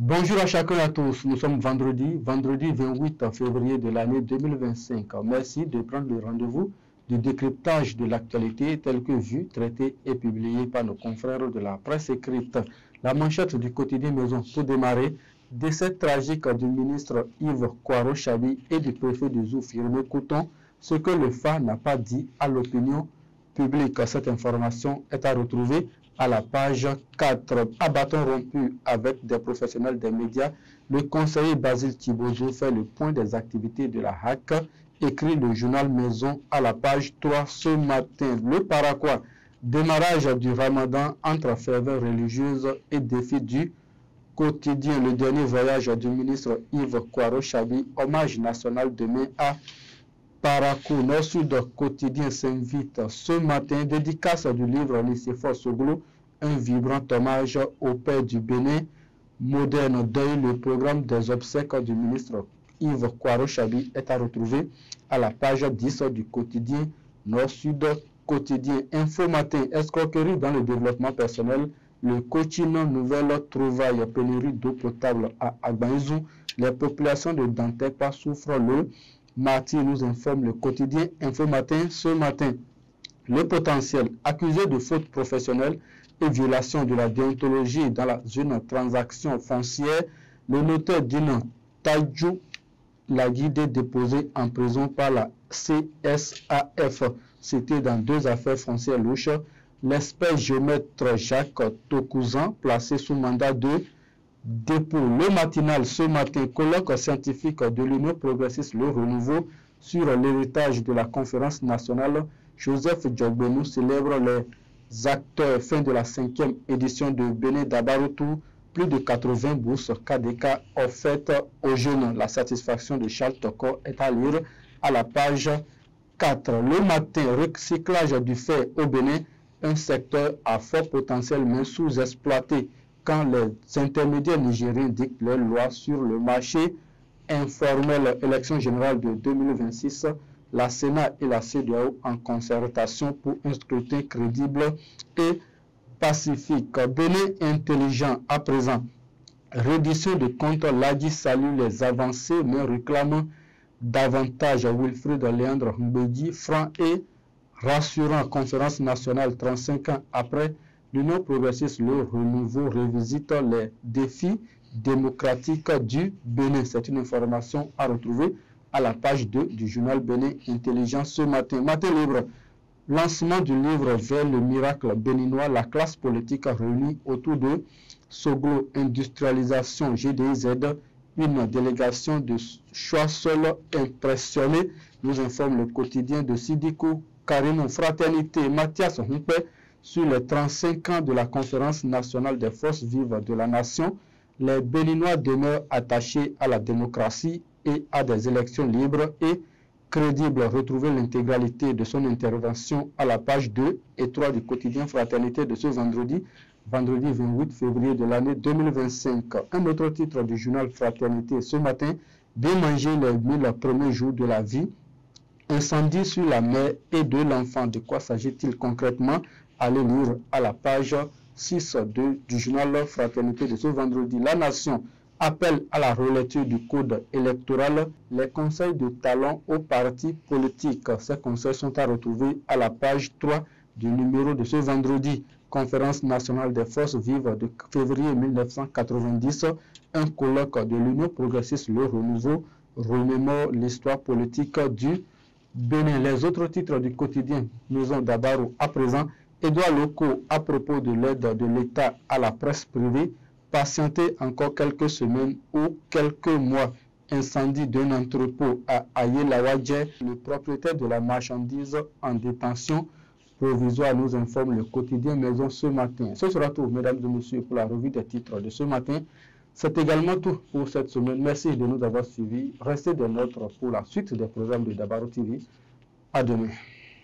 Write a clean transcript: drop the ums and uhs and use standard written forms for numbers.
Bonjour à chacun et à tous. Nous sommes vendredi 28 février de l'année 2025. Merci de prendre le rendez-vous du décryptage de l'actualité tel que vu, traité et publié par nos confrères de la presse écrite. La manchette du quotidien Maison pour démarrer. Décès tragique du ministre Yves Kwaro-Chabi et du préfet de Zou, Firmé Couton, ce que le FA n'a pas dit à l'opinion publique. Cette information est à retrouver à la page 4. À bâton rompu avec des professionnels des médias, le conseiller Basile Thibaudot fait le point des activités de la HAC, écrit le journal Maison à la page 3 ce matin. Le Paraquois, démarrage du Ramadan entre ferveur religieuse et défi du quotidien. Le dernier voyage du ministre Yves Kwaro-Chabi, hommage national demain à Parakou. Nord-Sud quotidien s'invite ce matin, dédicace du livre Nicéphore Soglo, un vibrant hommage au père du Bénin moderne. Deuil, le programme des obsèques du ministre Yves Kwaro-Chabi est à retrouver à la page 10 du quotidien Nord-Sud quotidien. Info matin, escroquerie dans le développement personnel, le coaching nouvelle trouvaille, pénurie d'eau potable à Agbaïzou, les populations de Dantepa souffrent le martyre, nous informe le quotidien Info Matin ce matin. Le potentiel accusé de faute professionnelle et violation de la déontologie dans une transaction foncière, le notaire Dina Tadjou l'a guidé déposé en prison par la CSAF. C'était dans deux affaires foncières louches. L'expert géomètre Jacques Tokouzan, placé sous mandat de dépôt. Le matinal ce matin, colloque scientifique de l'Union progressiste Le Renouveau sur l'héritage de la conférence nationale. Joseph Djogbenou célèbre les acteurs. Fin de la 5e édition de Bénin Dabaroutou. Plus de 80 bourses KDK offertes aux jeunes. La satisfaction de Charles Toko est à lire à la page 4. Le matin, recyclage du fer au Bénin, un secteur à fort potentiel mais sous-exploité. Quand les intermédiaires nigériens dictent leurs lois sur le marché informel. Élection générale de 2026, la Sénat et la CEDEAO en concertation pour un scrutin crédible et pacifique. Bénin intelligent à présent. Reddition de comptes, l'ADI salue les avancées mais réclame davantage. Wilfried Léandre Mbedi, franc et rassurant. Conférence nationale 35 ans après, l'Union progressiste Le Renouveau revisite les défis démocratiques du Bénin. C'est une information à retrouver à la page 2 du journal Bénin Intelligent ce matin. Matin libre, lancement du livre vers le miracle béninois, la classe politique réunie autour de Soglo Industrialisation GDIZ, une délégation de choix seul impressionnée, nous informe le quotidien de Sidiko Karimou. Fraternité, Mathias Humpe, sur les 35 ans de la conférence nationale des forces vives de la nation, les Béninois demeurent attachés à la démocratie et à des élections libres et crédibles. Retrouvez l'intégralité de son intervention à la page 2 et 3 du quotidien Fraternité de ce vendredi 28 février de l'année 2025. Un autre titre du journal Fraternité ce matin, bien manger les 1000 premiers jours de la vie. Incendie sur la mère et de l'enfant. De quoi s'agit-il concrètement? Allez lire à la page 6 du journal Fraternité de ce vendredi. La Nation appelle à la relecture du code électoral. Les conseils de talon aux partis politiques. Ces conseils sont à retrouver à la page 3 du numéro de ce vendredi. Conférence nationale des forces vives de février 1990. Un colloque de l'Union progressiste Le Renouveau remémore l'histoire politique du Bénin. Les autres titres du quotidien Maison Dabarou à présent. Édouard Locaux à propos de l'aide de l'État à la presse privée. Patienter encore quelques semaines ou quelques mois. Incendie d'un entrepôt à Aye-Lawadje. Le propriétaire de la marchandise en détention provisoire, nous informe le quotidien Maison ce matin. Ce sera tout, mesdames et messieurs, pour la revue des titres de ce matin. C'est également tout pour cette semaine. Merci de nous avoir suivis. Restez des nôtres pour la suite des programmes de Dabarou TV. À demain.